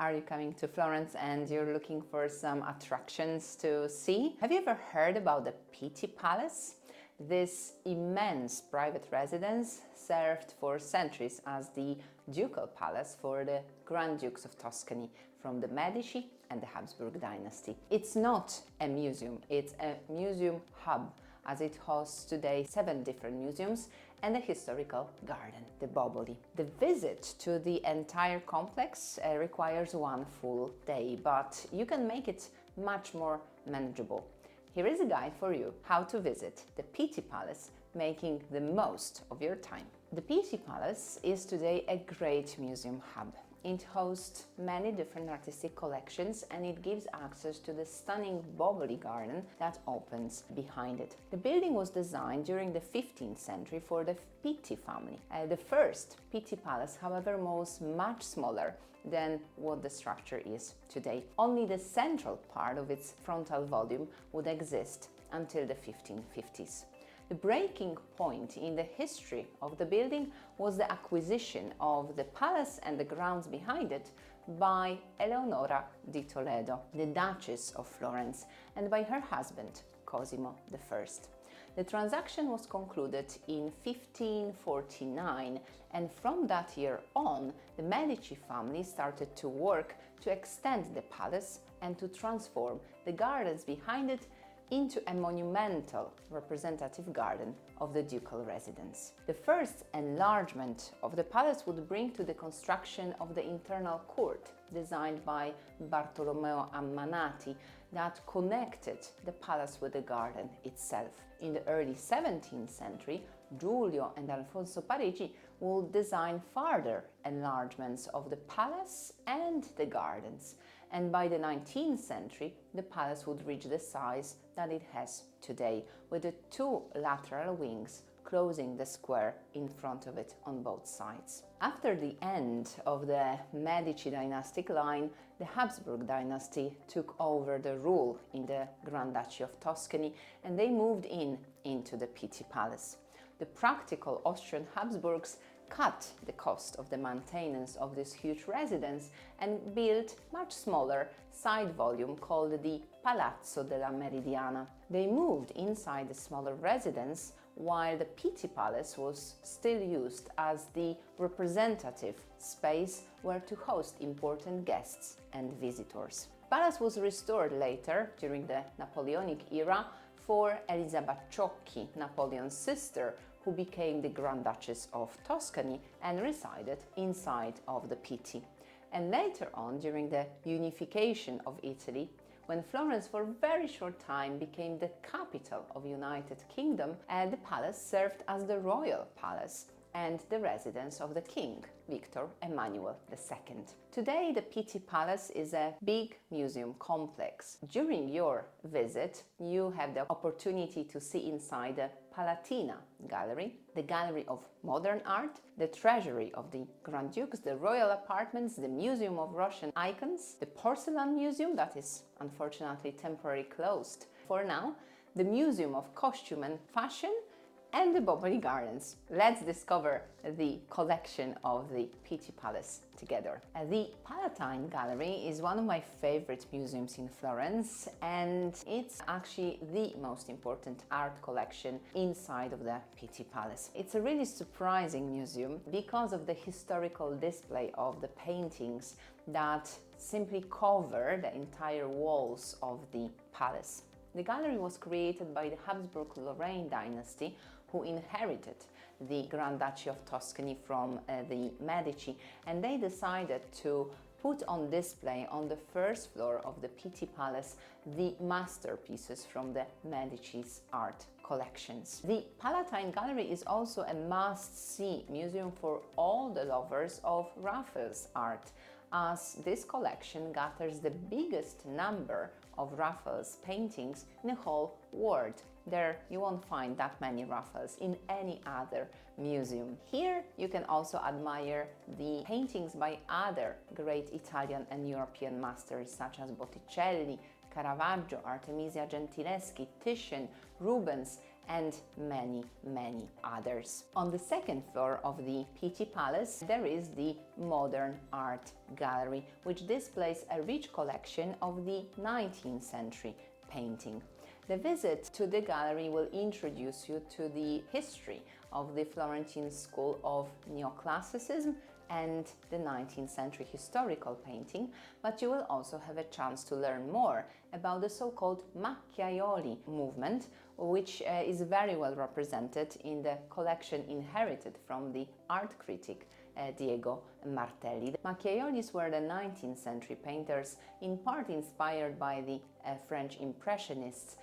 Are you coming to Florence and you're looking for some attractions to see? Have you ever heard about the Pitti Palace? This immense private residence served for centuries as the ducal palace for the Grand Dukes of Tuscany from the Medici and the Habsburg dynasty. It's not a museum, it's a museum hub, as it hosts today 7 different museums and a historical garden, the Boboli. The visit to the entire complex requires 1 full day, but you can make it much more manageable. Here is a guide for you how to visit the Pitti Palace, making the most of your time. The Pitti Palace is today a great museum hub. It hosts many different artistic collections and it gives access to the stunning Boboli garden that opens behind it. The building was designed during the 15th century for the Pitti family. The first Pitti Palace, however, was much smaller than what the structure is today. Only the central part of its frontal volume would exist until the 1550s. The breaking point in the history of the building was the acquisition of the palace and the grounds behind it by Eleonora di Toledo, the Duchess of Florence, and by her husband, Cosimo I. The transaction was concluded in 1549, and from that year on, the Medici family started to work to extend the palace and to transform the gardens behind it into a monumental representative garden of the ducal residence. The first enlargement of the palace would bring to the construction of the internal court, designed by Bartolomeo Ammanati, that connected the palace with the garden itself. In the early 17th century, Giulio and Alfonso Parigi would design further enlargements of the palace and the gardens, and by the 19th century, the palace would reach the size that it has today, with the 2 lateral wings closing the square in front of it on both sides. After the end of the Medici dynastic line, the Habsburg dynasty took over the rule in the Grand Duchy of Tuscany and they moved into the Pitti Palace. The practical Austrian Habsburgs cut the cost of the maintenance of this huge residence and built much smaller side volume called the Palazzo della Meridiana. They moved inside the smaller residence while the Pitti Palace was still used as the representative space where to host important guests and visitors. The palace was restored later during the Napoleonic era for Elisa Bacciocchi, Napoleon's sister, who became the Grand Duchess of Tuscany and resided inside of the Pitti. And later on, during the unification of Italy, when Florence for a very short time became the capital of United Kingdom, the palace served as the royal palace and the residence of the king, Victor Emmanuel II. Today, the Pitti Palace is a big museum complex. During your visit, you have the opportunity to see inside the Palatine Gallery, the Gallery of Modern Art, the Treasury of the Grand Dukes, the royal apartments, the Museum of Russian Icons, the Porcelain Museum that is unfortunately temporarily closed for now, the Museum of Costume and Fashion, and the Boboli Gardens. Let's discover the collection of the Pitti Palace together. The Palatine Gallery is one of my favorite museums in Florence, and it's actually the most important art collection inside of the Pitti Palace. It's a really surprising museum because of the historical display of the paintings that simply cover the entire walls of the palace. The gallery was created by the Habsburg-Lorraine dynasty, who inherited the Grand Duchy of Tuscany from the Medici, and they decided to put on display on the first floor of the Pitti Palace the masterpieces from the Medici's art collections. The Palatine Gallery is also a must-see museum for all the lovers of Raphael's art, as this collection gathers the biggest number of Raphael's paintings in the whole world. There you won't find that many Raphaels in any other museum. Here you can also admire the paintings by other great Italian and European masters such as Botticelli, Caravaggio, Artemisia Gentileschi, Titian, Rubens, and many others. On the second floor of the Pitti Palace, there is the Modern Art Gallery, which displays a rich collection of the 19th century painting. The visit to the gallery will introduce you to the history of the Florentine school of neoclassicism and the 19th century historical painting, but you will also have a chance to learn more about the so-called macchiaioli movement, which is very well represented in the collection inherited from the art critic Diego Martelli. The Macchiaiolis were the 19th century painters, in part inspired by the French Impressionists,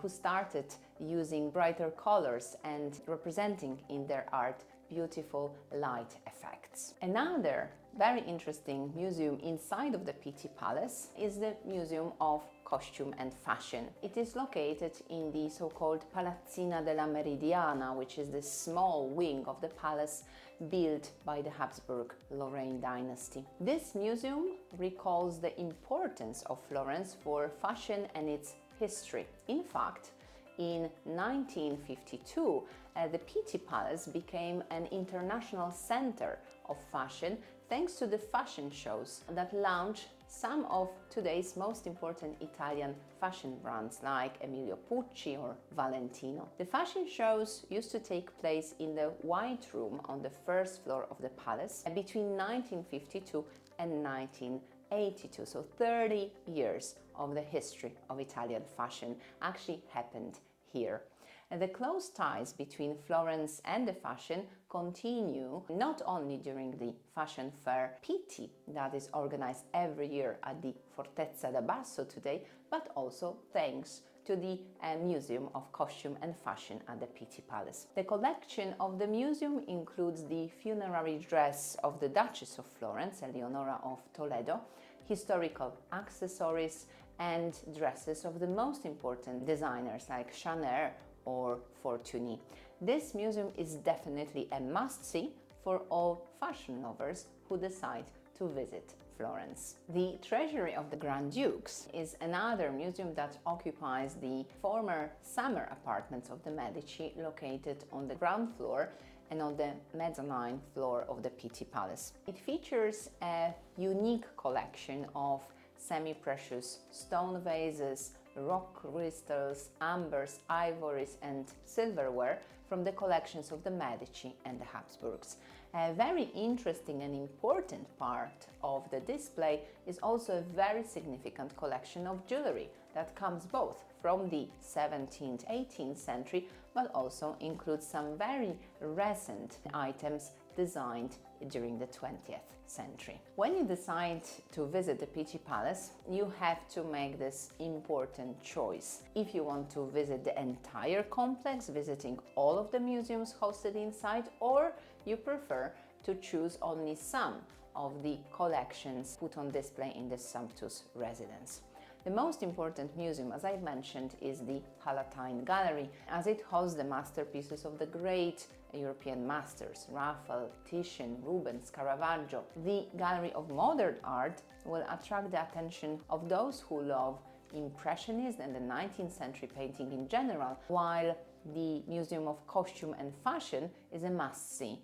who started using brighter colors and representing in their art beautiful light effects. Another very interesting museum inside of the Pitti Palace is the Museum of Costume and Fashion. It is located in the so-called Palazzina della Meridiana, which is the small wing of the palace built by the Habsburg Lorraine dynasty. This museum recalls the importance of Florence for fashion and its history. In fact, in 1952, the Pitti Palace became an international center of fashion thanks to the fashion shows that launched some of today's most important Italian fashion brands like Emilio Pucci or Valentino. The fashion shows used to take place in the White Room on the first floor of the palace between 1952 and 1982, so 30 years of the history of Italian fashion actually happened here. And the close ties between Florence and the fashion continue not only during the fashion fair Pitti that is organized every year at the Fortezza da Basso today, but also thanks to the Museum of Costume and Fashion at the Pitti Palace. The collection of the museum includes the funerary dress of the Duchess of Florence, Eleonora of Toledo, historical accessories, and dresses of the most important designers like Chanel or Fortuny. This museum is definitely a must-see for all fashion lovers who decide to visit Florence. The Treasury of the Grand Dukes is another museum that occupies the former summer apartments of the Medici, located on the ground floor and on the mezzanine floor of the Pitti Palace. It features a unique collection of semi-precious stone vases, rock crystals, ambers, ivories and silverware from the collections of the Medici and the Habsburgs. A very interesting and important part of the display is also a very significant collection of jewelry that comes both from the 17th, 18th century, but also includes some very recent items designed during the 20th century. When you decide to visit the Pitti Palace, you have to make this important choice. If you want to visit the entire complex, visiting all of the museums hosted inside, or you prefer to choose only some of the collections put on display in the sumptuous residence. The most important museum, as I mentioned, is the Palatine Gallery, as it hosts the masterpieces of the great European masters, Raphael, Titian, Rubens, Caravaggio. The Gallery of Modern Art will attract the attention of those who love Impressionism and the 19th century painting in general, while the Museum of Costume and Fashion is a must-see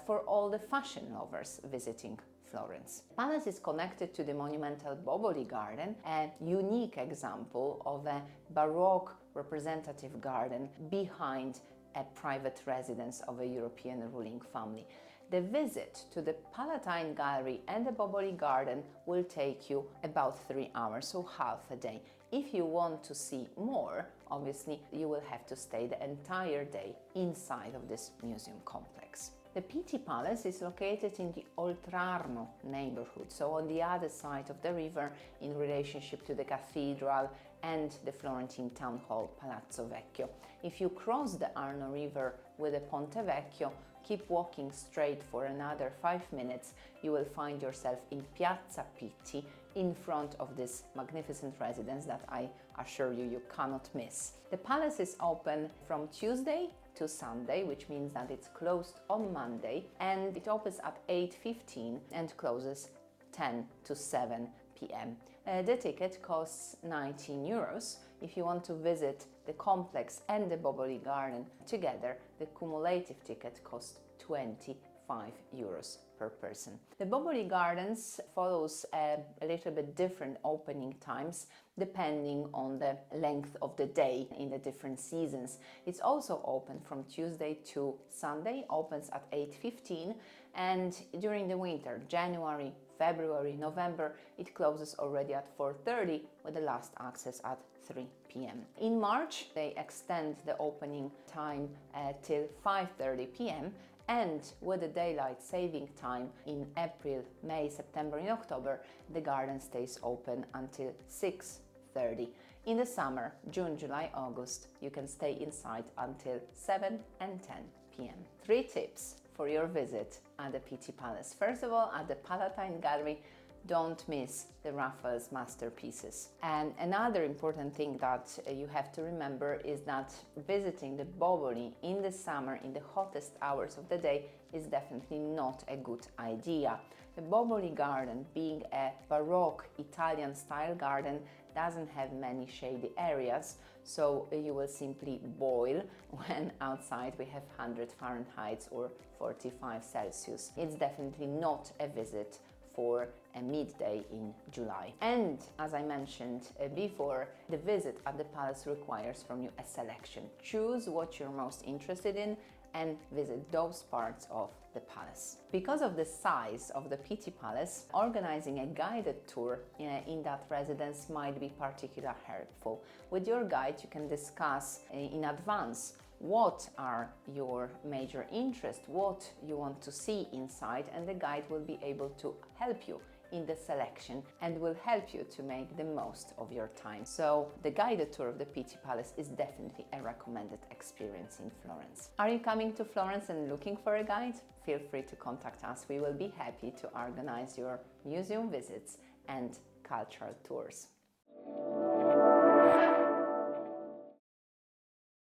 for all the fashion lovers visiting Florence. The palace is connected to the monumental Boboli Garden, a unique example of a Baroque representative garden behind a private residence of a European ruling family. The visit to the Palatine Gallery and the Boboli Garden will take you about 3 hours, so half a day. If you want to see more, obviously you will have to stay the entire day inside of this museum complex. The Pitti Palace is located in the Oltrarno neighborhood, so on the other side of the river in relationship to the cathedral and the Florentine town hall Palazzo Vecchio. If you cross the Arno River with the Ponte Vecchio, keep walking straight for another 5 minutes, you will find yourself in Piazza Pitti, in front of this magnificent residence that I assure you cannot miss. The palace is open from Tuesday to Sunday, which means that it's closed on Monday, and it opens at 8:15 and closes 10 to 7 p.m. The ticket costs 19 euros. If you want to visit the complex and the Boboli Garden together, the cumulative ticket costs 25 euros per person. The Boboli Gardens follows a little bit different opening times depending on the length of the day in the different seasons. It's also open from Tuesday to Sunday, opens at 8:15, and during the winter, January, February, November, it closes already at 4:30 with the last access at 3 p.m. In March, they extend the opening time till 5:30 p.m. and with the daylight saving time in April, May, September and October, the garden stays open until 6:30. In the summer, June, July, August, you can stay inside until 7 and 10 p.m. 3 tips for your visit at the Pitti Palace. First of all, at the Palatine Gallery, don't miss the Raphael's masterpieces. And another important thing that you have to remember is that visiting the Boboli in the summer, in the hottest hours of the day, is definitely not a good idea. The Boboli garden, being a Baroque Italian style garden, doesn't have many shady areas, so you will simply boil when outside we have 100 Fahrenheit or 45 Celsius. It's definitely not a visit for a midday in July. And as I mentioned before, the visit at the palace requires from you a selection. Choose what you're most interested in and visit those parts of the palace. Because of the size of the Pitti Palace, organizing a guided tour in that residence might be particularly helpful. With your guide, you can discuss in advance what are your major interests, what you want to see inside, and the guide will be able to help you in the selection and will help you to make the most of your time. So the guided tour of the Pitti Palace is definitely a recommended experience in Florence. Are you coming to Florence and looking for a guide? Feel free to contact us. We will be happy to organize your museum visits and cultural tours.